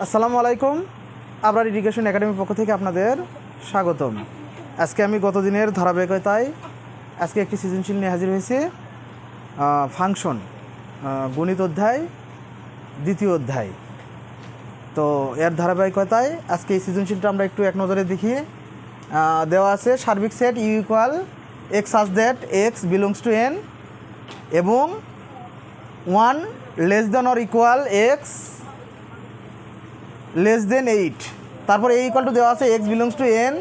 আসসালামু আলাইকুম। আবরার ইরিগেশন একাডেমির পক্ষ থেকে আপনাদের স্বাগতম। আজকে আমি গত দিনের ধারাবাহিকতায় আজকে একটি সৃজনশীল নিয়ে হাজির হয়েছি। ফাংশন, গণিত অধ্যায়, দ্বিতীয় অধ্যায়। তো এর ধারাবাহিকতায় আজকে এই সৃজনশীলটা আমরা একটু এক নজরে দেখি। দেওয়া আছে সার্বিক set U equal X such that X belongs to N এবং 1 less than or equal X less than 8। তারপর এ ইকুয়াল টু দেওয়া আছে X belongs to N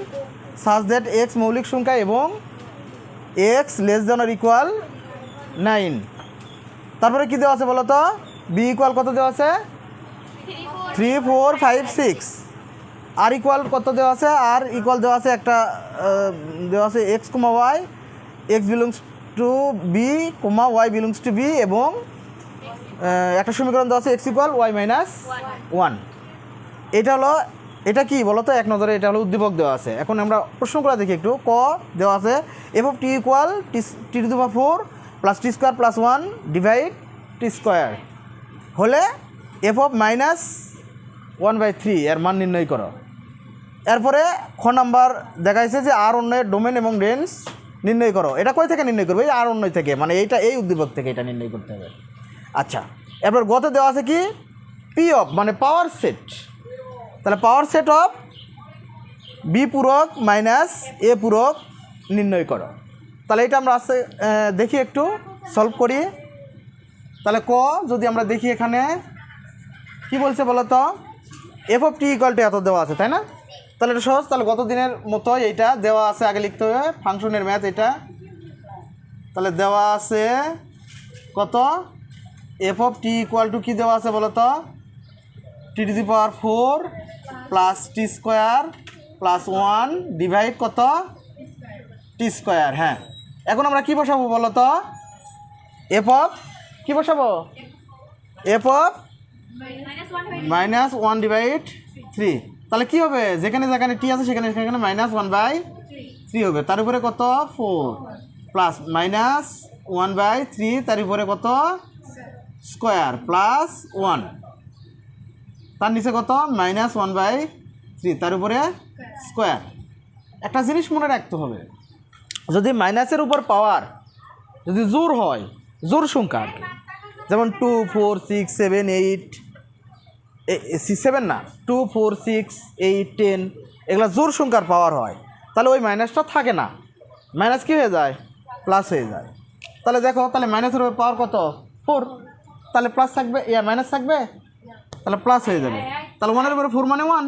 such that X মৌলিক সংখ্যা এবং X less than or equal 9। তারপরে কী দেওয়া আছে বলো তো? বি ইকুয়াল কত দেওয়া আছে? 3 4 5 6। আর ইকুয়াল কত দেওয়া আছে? আর ইকুয়াল দেওয়া আছে একটা দেওয়া আছে X comma Y, X belongs to B comma Y belongs to B এবং একটা সমীকরণ দেওয়া আছে এক্স ইকুয়াল ওয়াই মাইনাস 1। এটা হলো, এটা কি বলো তো? এক নজরে এটা হলো উদ্দীপক দেওয়া আছে। এখন আমরা প্রশ্নগুলো দেখি একটু। ক দেওয়া আছে F of T equal T to the power 4 plus T square plus 1 divide T square হলে এফ অফ মাইনাস 1/3 এর মান নির্ণয় করো। এরপরে খ নাম্বার দেখাইছে যে আর অন্যের ডোমেন এবং রেঞ্জ নির্ণয় করো। এটা কই থেকে নির্ণয় করবে? এই আর অন্যয় থেকে, মানে এইটা এই উদ্দীপক থেকে এটা নির্ণয় করতে হবে। আচ্ছা, এরপর গতে দেওয়া আছে কি পি অফ মানে পাওয়ার সেট। তাহলে পাওয়ার সেট অফ বি পূরক মাইনাস এ পূরক নির্ণয় করো। তাহলে এটা আমরা আস্তে দেখি, একটু সলভ করি। তাহলে ক যদি আমরা দেখি এখানে কি বলছে বলো তো? F of T equal two এত দেওয়া আছে, তাই না? তাহলে এটা সহজ। তাহলে গত দিনের মতো এইটা দেওয়া আছে, আগে লিখতে হবে ফাংশনের ম্যাথ এটা। তাহলে দেওয়া আছে কত? F of T equal to কী দেওয়া আছে বলো তো? T to the power 4 plus T square plus 1 divide কত? T square. হ্যাঁ, এখন আমরা কি বসাবো বলো তো? এফ অফ কী বসাবো? F of -1 divide 3। তাহলে কী হবে? যেখানে যেখানে টি আছে সেখানে সেখানে -1/3 হবে। তার উপরে কত? 4 প্লাস -1/3 তার উপরে কত? স্কোয়ার প্লাস 1, তার নিচে কত? -1/3 তার উপরে স্কোয়ার। একটা জিনিস মনে রাখতে হবে, যদি মাইনাসের উপর পাওয়ার যদি জোর হয়, জোর সংখ্যা, যেমন 2 4 6 7 8 7 না 2 4 6 8 10 এগুলো জোর সংখ্যার পাওয়ার হয়, তাহলে ওই মাইনাসটা থাকে না। মাইনাস কী হয়ে যায়? প্লাস হয়ে যায়। তাহলে দেখো, তাহলে মাইনাসের উপর পাওয়ার কত? 4, তাহলে প্লাস থাকবে, মাইনাস থাকবে, তাহলে প্লাস হয়ে যাবে। তাহলে 1-এর উপরে 4 মানে 1,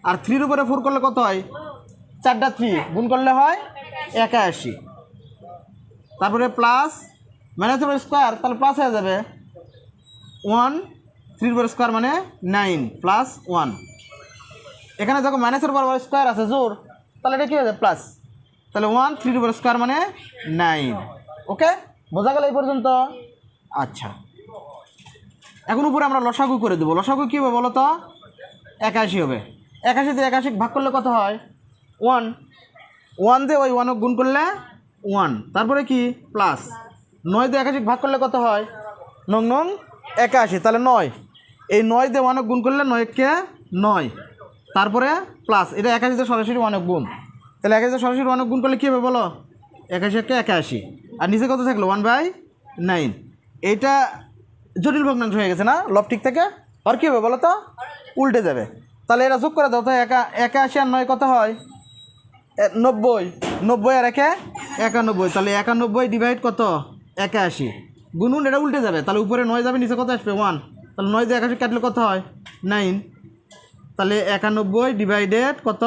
আর 3-র উপরে 4 করলে কত হয়? 4টা 3 গুণ করলে হয় 81। তারপরে প্লাস মাইনাসের উপরে স্কোয়ার, তাহলে প্লাস হয়ে যাবে 1, 3-র উপরে স্কোয়ার মানে 9 প্লাস 1। এখানে যখন মাইনাসের উপর স্কোয়ার আছে জোর, তাহলে এটা কী হয়ে যাবে? প্লাস। তাহলে 1 3-র উপরে স্কোয়ার মানে 9। ওকে, বোঝা গেল এই পর্যন্ত? আচ্ছা, এখন উপরে আমরা লসাগু করে দেবো। লসাগু কী হবে বলো তো? 81 হবে। 81 দিয়ে 81 ভাগ করলে কত হয়? 1। 1 দিয়ে ওই 1 গুণ করলে 1, তারপরে কি প্লাস। 9 দিয়ে 81 ভাগ করলে কত হয়? 9 81, তাহলে 9। এই 9 দিয়ে 1 গুণ করলে 9-কে 9, তারপরে প্লাস। এটা 81 দিয়ে সরাসরি 1 গুণ, তাহলে 81 দিয়ে সরাসরি 1 গুণ করলে কী হবে বলো? 81-কে 81, আর নিচে কত থাকলো? 1/9। এইটা জটিল ভগ্নাংশ হয়ে গেছে না? লব ঠিক থেকে আর কী হবে বলো তো? উল্টে যাবে। তাহলে এরা যোগ করে দাও তো। 81 আর 9 কত হয়? 90। 90 আর 1 91, তাহলে 91 ডিভাইড কত? 81 গুনুন, এটা উল্টে যাবে। তাহলে উপরে 9 যাবে, নিচে কত আসবে? 1। তাহলে 9 দিয়ে 81 কাটলে কত হয়? 9। তাহলে 91 ডিভাইডেড কত?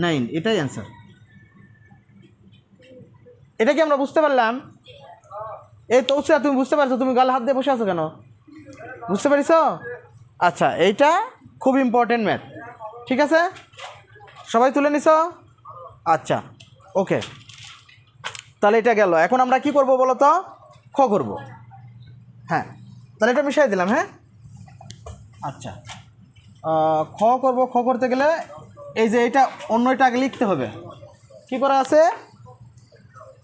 9, এটাই অ্যান্সার। এটা কি আমরা বুঝতে পারলাম? এই তো তুমি বুঝতে পারছো? তুমি গালে হাত দিয়ে বসে আছো কেন? বুঝতে পারিস? আচ্ছা, এইটা খুব ইম্পর্টেন্ট ম্যাথ। ঠিক আছে, সবাই তুলে নিছ? আচ্ছা, ওকে, তাহলে এটা গেল। এখন আমরা কি করব বলো তো? খ করব। হ্যাঁ, তাহলে এটা মিশাই দিলাম। হ্যাঁ, আচ্ছা, খ করব। খ করতে গেলে এই যে এটা অন্যটা আগে লিখতে হবে। কি করা আছে?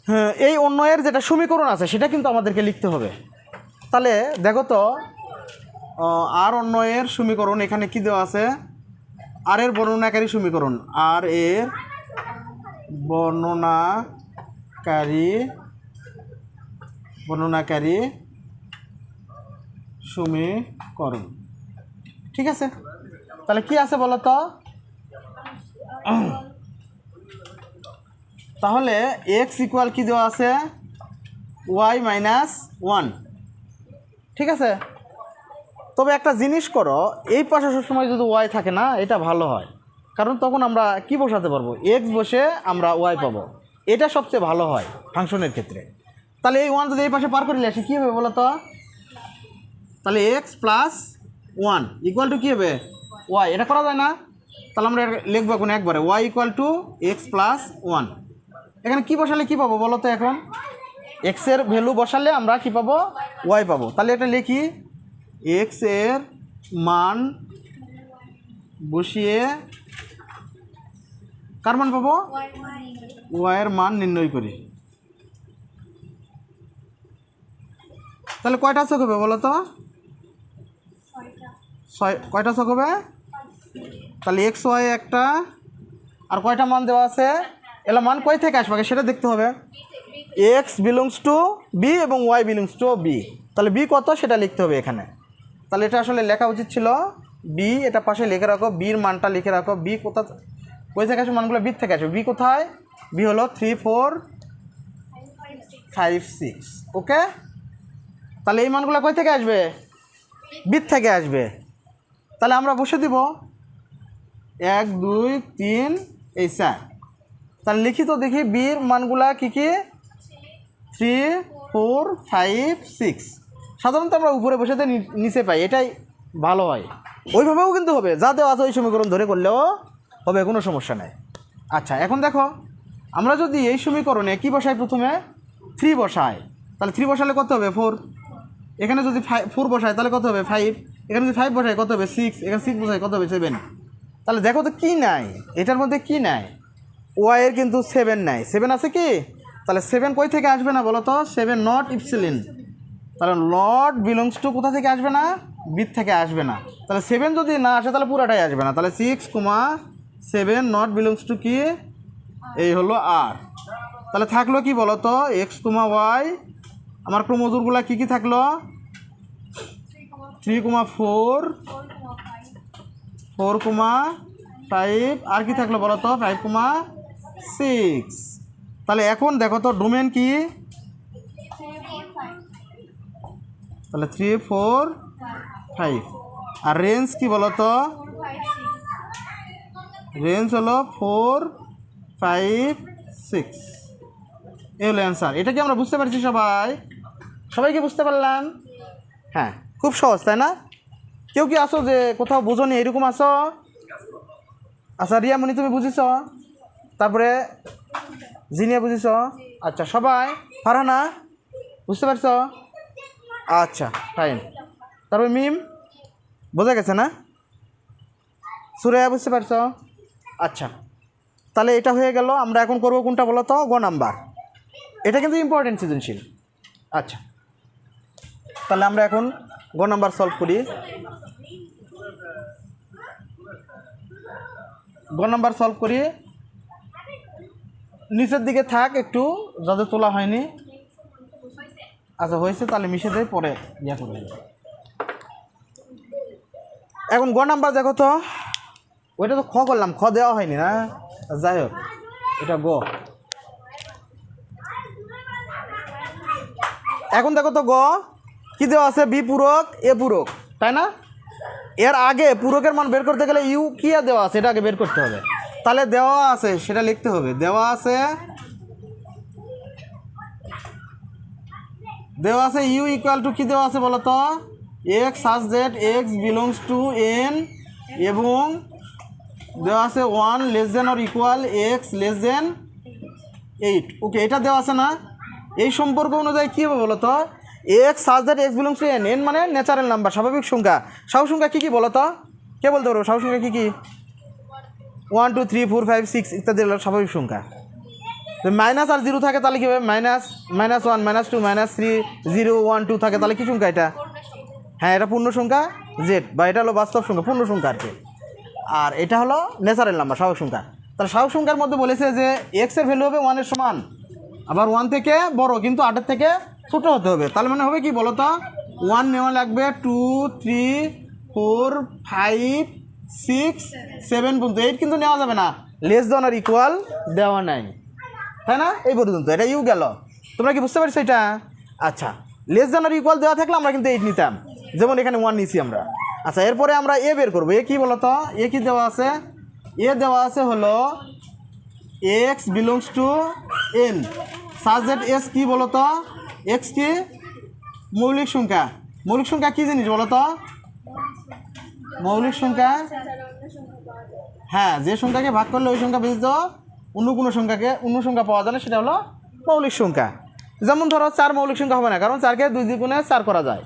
হ্যাঁ, এই অন্যয়ের যেটা সমীকরণ আছে সেটা কিন্তু আমাদেরকে লিখতে হবে। তাহলে দেখো তো, আর অন্য এর সমীকরণ এখানে কি দেওয়া আছে, আর এর বর্ণনাকারী সমীকরণ, আর এর বর্ণনাকারী সমীকরণ। ঠিক আছে, তাহলে কি আছে বলো তো? তাহলে এক্স ইকুয়াল কি দেওয়া আছে, ওয়াই মাইনাস ওয়ান। ঠিক আছে, তবে একটা জিনিস করো, এই পাশে সবসময় যদি ওয়াই থাকে না, এটা ভালো হয়, কারণ তখন আমরা কি বসাতে পারবো, এক্স বসে আমরা ওয়াই পাবো, এটা সবচেয়ে ভালো হয় ফাংশনের ক্ষেত্রে। তাহলে এই ওয়ান যদি এই পাশে পার করে নিয়ে আসি কী হবে বলো তো? তাহলে X plus one equal to কী হবে, ওয়াই। এটা করা যায় না? তাহলে আমরা লিখবো এখন একবারে Y equal to X plus one. এখানে কী বসালে কী পাবো বলো তো? এখন এক্সের ভ্যালু বসালে আমরা কী পাবো, ওয়াই পাবো। তাহলে এটা লিখি, এক্স এর মান বসিয়ে কার মান পাবো, ওয়াইয়ের মান নির্ণয় করি। তাহলে কয়টা ছক হবে বলো তো? কয়টা ছক হবে? তাহলে এক্স ওয়াই একটা, আর কয়টা মান দেওয়া আছে, এলা মান কয় থেকে আসবে সেটা দেখতে হবে। এক্স বিলংস টু বি এবং ওয়াই বিলংস টু বি। তাহলে বি কত সেটা লিখতে হবে এখানে। তাহলে এটা আসলে লেখা উচিত ছিল বি, এটা পাশে লিখে রাখো, বির মানটা লিখে রাখো। বি কোথা, কই থেকে আসবে মানগুলো? বি থেকে আসবে। বি কোথায়? বি হলো 3 4 5 6। ওকে, তাহলে এই মানগুলো কই থেকে আসবে? বি থেকে আসবে। তাহলে আমরা বসে দিব 1 2 3 এই 4। তাহলে লিখি তো দেখি বির মানগুলা কি কি, 3 4 5 6। সাধারণত আমরা উপরে বসে নিচে পাই, এটাই ভালো হয়। ওইভাবেও কিন্তু হবে, যা দেওয়া আছে ওই সমীকরণ ধরে করলেও হবে, কোনো সমস্যা নেই। আচ্ছা, এখন দেখো আমরা যদি এই সমীকরণে কি বসাই, প্রথমে 3 বসাই, তাহলে 3 বসালে কত হবে 4। এখানে যদি 4 বসাই তাহলে কত হবে 5। এখানে যদি 5 বসাই কত হবে 6। এখানে 6 বসাই কত হবে 7। তাহলে দেখো তো কি নাই এটার মধ্যে, কি নাই, ওয়াই এর কিন্তু 7 নাই। 7 আছে কি? তাহলে 7 কই থেকে আসবে না বলো তো? 7 নট ইপসিলিন। তাহলে নট বিলংস টু কোথা থেকে আসবে না? বি থেকে আসবে না। তাহলে 7 যদি না আসে তাহলে পুরাটাই আসবে না। তাহলে 6,7 নট বিলংস টু কি, এই হলো আর। তাহলে থাকলো কি বলো তো, এক্স ওয়াই। আমার ক্রোমোজোরগুলো কী কী থাকলো? 3,4 4,5, আর কি থাকলো বলো তো? 5,6। তাহলে এখন দেখো তো ডোমেন কি? তাহলে 3 4 5। আর রেঞ্জ কি বলো তো? রেঞ্জ হলো 4 5 6। এই হলো অ্যান্সার। এটা কি আমরা বুঝতে পারছি সবাই? সবাইকে বুঝতে পারলাম? হ্যাঁ, খুব সহজ তাই না? কেউ কি আসো যে কোথাও বুঝোনি এরকম আসো? আচ্ছা রিয়ামণি তুমি বুঝিছ, তারপরে জিনিয়া বুঝিছ? আচ্ছা সবাই, ফারহানা বুঝতে পারছ? আচ্ছা ফাইন। তারপরে মিম বোঝা গেছে না? সুরাইয়া বুঝতে পারছ? আচ্ছা, তাহলে এটা হয়ে গেল। আমরা এখন করবো কোনটা বলো তো? গ নাম্বার। এটা কিন্তু ইম্পর্টেন্ট সৃজনশীল। আচ্ছা, তাহলে আমরা এখন গ নাম্বার সলভ করি। গ নাম্বার সলভ করি, নিচের দিকে থাক একটু, যাদের তোলা হয়নি। আচ্ছা হয়েছে, তাহলে মিশে দেয়, পরে ইয়া করে। এখন গ নাম্বার দেখো তো, ওইটা তো খ করলাম, খ দেওয়া হয়নি না, যাই হোক এটা গ। এখন দেখো তো গ কি দেওয়া আছে? বি পূরক এ পূরক, তাই না? এর আগে পূরকের মান বের করতে গেলে ইউ কি আর দেওয়া আছে এটা আগে বের করতে হবে। তাহলে দেওয়া আছে সেটা লিখতে হবে। দেওয়া আছে ইউ ইকুয়াল টু কি দেওয়া আছে বলো তো? X such that X belongs to N, এবং দেওয়া আছে 1 less than or equal X less than 8। ওকে, এটা দেওয়া আছে না? এই সম্পর্ক অনুযায়ী কী হবে বলো তো? X such that X belongs to N, N মানে ন্যাচারাল নাম্বার, স্বাভাবিক সংখ্যা। স্বাভাবিক সংখ্যা কী কী বলো তো? কে বলতে পারবো স্বাভাবিক সংখ্যা কী কী? 1 2 3 4 5 6 ইত্যাদি হলো স্বাভাবিক সংখ্যা। মাইনাস আর 0 থাকে তাহলে কী হবে? -1 -2 -3 0 1 2 থাকে তাহলে কী সংখ্যা এটা? হ্যাঁ, এটা পূর্ণ সংখ্যা। জেড, বা এটা হলো বাস্তব সংখ্যা, পূর্ণ সংখ্যা আর কি। আর এটা হলো ন্যাচারাল নাম্বার, স্বাভাবিক সংখ্যা। তাহলে স্বাভাবিক সংখ্যার মধ্যে বলেছে যে এক্সের ভ্যালু হবে 1-এর সমান, আবার 1 থেকে বড় কিন্তু 8-এর থেকে ছোটো হতে হবে। তাহলে মানে হবে কি বলো তো, 1 নেওয়া লাগবে, 2, 3, 4, 5, 6, 7 পর্যন্ত। 8 কিন্তু নেওয়া যাবে না, লেস দেন আর ইকুয়াল দেওয়া নাই, তাই না? এই পর্যন্ত এটা ইউ গেল। তোমরা কি বুঝতে পারছো এটা? আচ্ছা, লেস দেন আর ইকুয়াল দেওয়া থাকলে আমরা কিন্তু 8 নিতাম, যেমন এখানে 1 নিছি আমরা। আচ্ছা, এরপরে আমরা এ বের করবো। এ কি বলো তো, এ কি দেওয়া আছে? এ দেওয়া আছে হলো x belongs to N such that S কি বলো তো, এক্স কি মৌলিক সংখ্যা। মৌলিক সংখ্যা কী জিনিস বলো তো? মৌলিক সংখ্যা, হ্যাঁ, যে সংখ্যাকে ভাগ করলে ওই সংখ্যা ব্যতীত অন্য কোনো সংখ্যা পাওয়া যায় না, সেটা হলো মৌলিক সংখ্যা। যেমন ধরো 4 মৌলিক সংখ্যা হবে না, কারণ 4কে 2 দ্বিগুণে 4 করা যায়।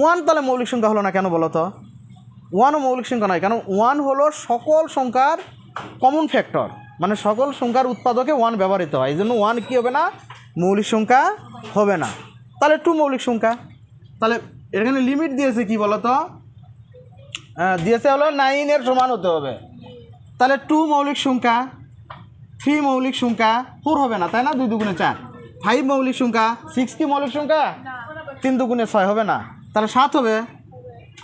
1 তাহলে মৌলিক সংখ্যা হলো না কেন বলো তো? 1ও মৌলিক সংখ্যা নয়, কারণ 1 হলো সকল সংখ্যার কমন ফ্যাক্টর, মানে সকল সংখ্যার উৎপাদকে 1 ব্যবহৃত হয়, এই জন্য 1 কী হবে না? মৌলিক সংখ্যা হবে না। তাহলে 2 মৌলিক সংখ্যা। তাহলে এখানে লিমিট দিয়েছে কি বলো তো? দিয়েছে হলো 9-এর সমান হতে হবে। তাহলে 2 মৌলিক সংখ্যা, 3 মৌলিক সংখ্যা, 4 হবে না, তাই না? 2 দুগুণে 4। 5 মৌলিক সংখ্যা, 6 কি মৌলিক সংখ্যা? 3 দুগুণে 6 হবে না, তাহলে 7 হবে।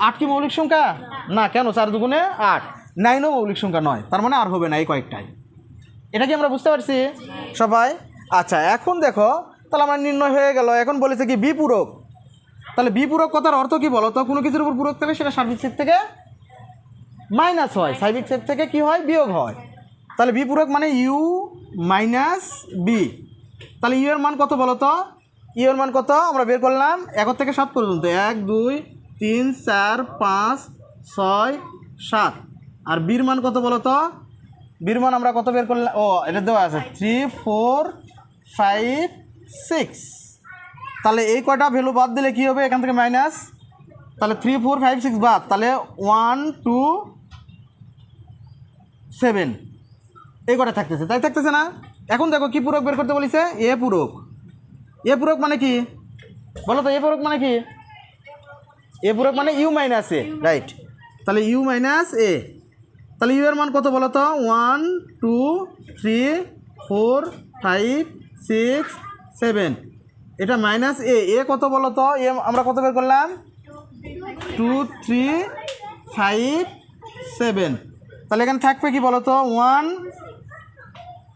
8 কি মৌলিক সংখ্যা? না, কেন? 4 দুগুণে 8। 9ও মৌলিক সংখ্যা নয়, তার মানে আর হবে না, এই কয়েকটাই। এটা কি আমরা বুঝতে পারছি সবাই? আচ্ছা, এখন দেখো, তাহলে আমার নির্ণয় হয়ে গেল। এখন বলেছে কি বিপূরক। তাহলে বিপূরক কথার অর্থ কি বলো তো? কোনো কিছুর উপর পূরক থাকলে সেটা সার্বিক সেট থেকে মাইনাস হয়, সার্বিক সেট থেকে কি হয়? বিয়োগ হয়। তাহলে বিপূরক মানে ইউ মাইনাস বি। তাহলে ইউ এর মান কত বলো তো? ইউ এর মান কত আমরা বের করলাম 1 থেকে 7 পর্যন্ত, 1, 2, 3, 4, 5, 6, 7। আর বির মান কত বলো তো? বির মান আমরা কত বের করলাম? ও, এটা দেওয়া আছে 3, 4, 5, 6। তাহলে এই কয়টা ভ্যালু বাদ দিলে কি হবে? এখান থেকে মাইনাস, তাহলে 3, 4, 5, 6 বাদ, তাহলে 1, 2, 7 এই কটা থাকতেছে, তাই থাকতেছে না? এখন দেখো কি পূরক বের করতে বলেছে? এ পূরক। এ পূরক মানে কি বলো তো? এ পূরক মানে কি? এ পূরক মানে ইউ মাইনাস এ, রাইট? তাহলে ইউ মাইনাস এ। তাহলে ইউ এর মান কত বলো তো? 1, 2, 3, 4, 5, 6, 7। এটা মাইনাস এ। এ কত বলো তো? এ আমরা কত বের করলাম? 2, 3, 5, 7। তাহলে এখানে থাকবে কি বলো তো? 1,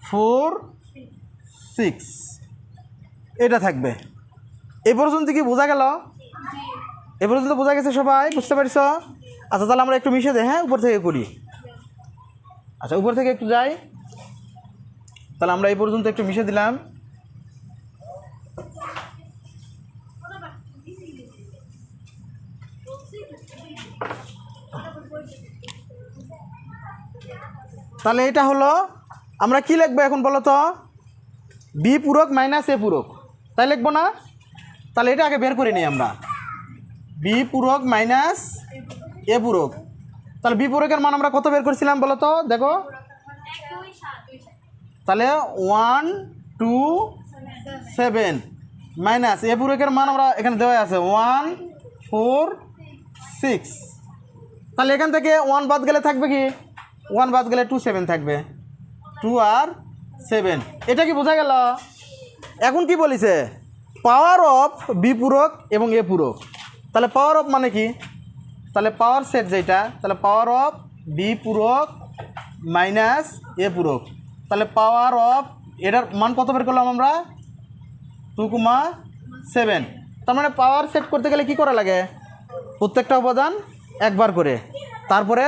4, 6 এটা থাকবে। এই পর্যন্ত কি বোঝা গেল? এ পর্যন্ত বোঝা গেছে সবাই? বুঝতে পারছ? আচ্ছা, তাহলে আমরা একটু মিশে দেই, হ্যাঁ, উপর থেকে করি। আচ্ছা, উপর থেকে একটু যাই। তাহলে আমরা এই পর্যন্ত একটু মিশে দিলাম। তাহলে এটা হলো, আমরা কি লিখবো এখন বলো তো? বি পূরক মাইনাস এ পূরক, তাই লিখবো না? তাহলে এটা আগে বের করে নিই আমরা, বি পূরক মাইনাস এ পূরক। তাহলে বি পূরকের মান আমরা কত বের করেছিলাম বলো তো? দেখো, তাহলে 1, 2, 7 মাইনাস এ পূরকের মান আমরা এখানে দেওয়া আছে 1, 4, 6। তাহলে এখান থেকে 1 বাদ গেলে থাকবে কি? 1 বাদ গেলে 2, 7 থাকবে। 2 আর 7, এটা কি বোঝা গেল? এখন কি বলেছে? পাওয়ার অফ বি পূরক এবং এ পূরক। তাহলে পাওয়ার অফ মানে কি? তাহলে পাওয়ার সেট যেটা, তাহলে পাওয়ার অফ বি পূরক মাইনাস এ পূরক। তাহলে পাওয়ার অফ এটার মান কত বের করলাম আমরা? 2,7। তার মানে পাওয়ার সেট করতে গেলে কি করা লাগে? প্রত্যেকটা উপাদান একবার করে, তারপরে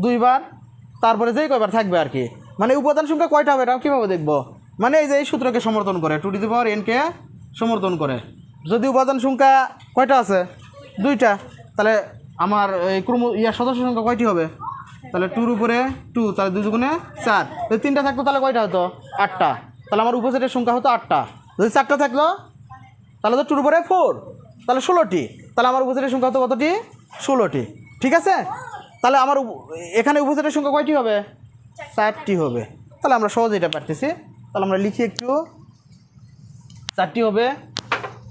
2 বার, তারপরে যেই কয়বার থাকবে আর কি। মানে উপাদান সংখ্যা কয়টা হবে এটাও কীভাবে দেখবো? মানে এই যে এই সূত্রকে সমর্থন করে, 2n কে সমর্থন করে। যদি উপাদান সংখ্যা কয়টা আছে? 2টা, তাহলে আমার এই সদস্য সংখ্যা কয়টি হবে? তাহলে 2 উপরে 2, তাহলে 2 দুগুণে 4। যদি 3টা থাকতো তাহলে কয়টা হতো? 8টা। তাহলে আমার উপসেটের সংখ্যা হতো 8টা। যদি 4টা থাকলো তাহলে তো 2 উপরে 4, তাহলে 16টি। তাহলে আমার উপসেটের সংখ্যা হতো কতটি? 16টি। ঠিক আছে? তাহলে আমার এখানে উপসেটের সংখ্যা কয়টি হবে? 4টি হবে। তাহলে আমরা সহজে এটা পারতেছি। তাহলে আমরা লিখি একটু, 4টি হবে।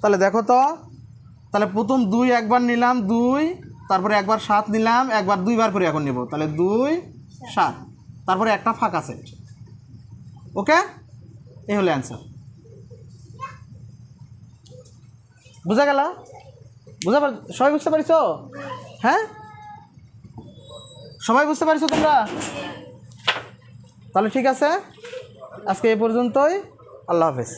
তাহলে দেখো তো, তাহলে প্রথম 2 একবার নিলাম, 2, তারপরে একবার 7 নিলাম, একবার 2বার করে এখন নেব, তাহলে 2 7, তারপরে একটা ফাঁকা সেট। ওকে, এই হলো অ্যান্সার। বুঝা গেল? সবাই বুঝতে পারছো? হ্যাঁ, সবাই বুঝতে পারছো তোমরা? তাহলে ঠিক আছে, আজকে এই পর্যন্তই। আল্লাহ হাফেজ।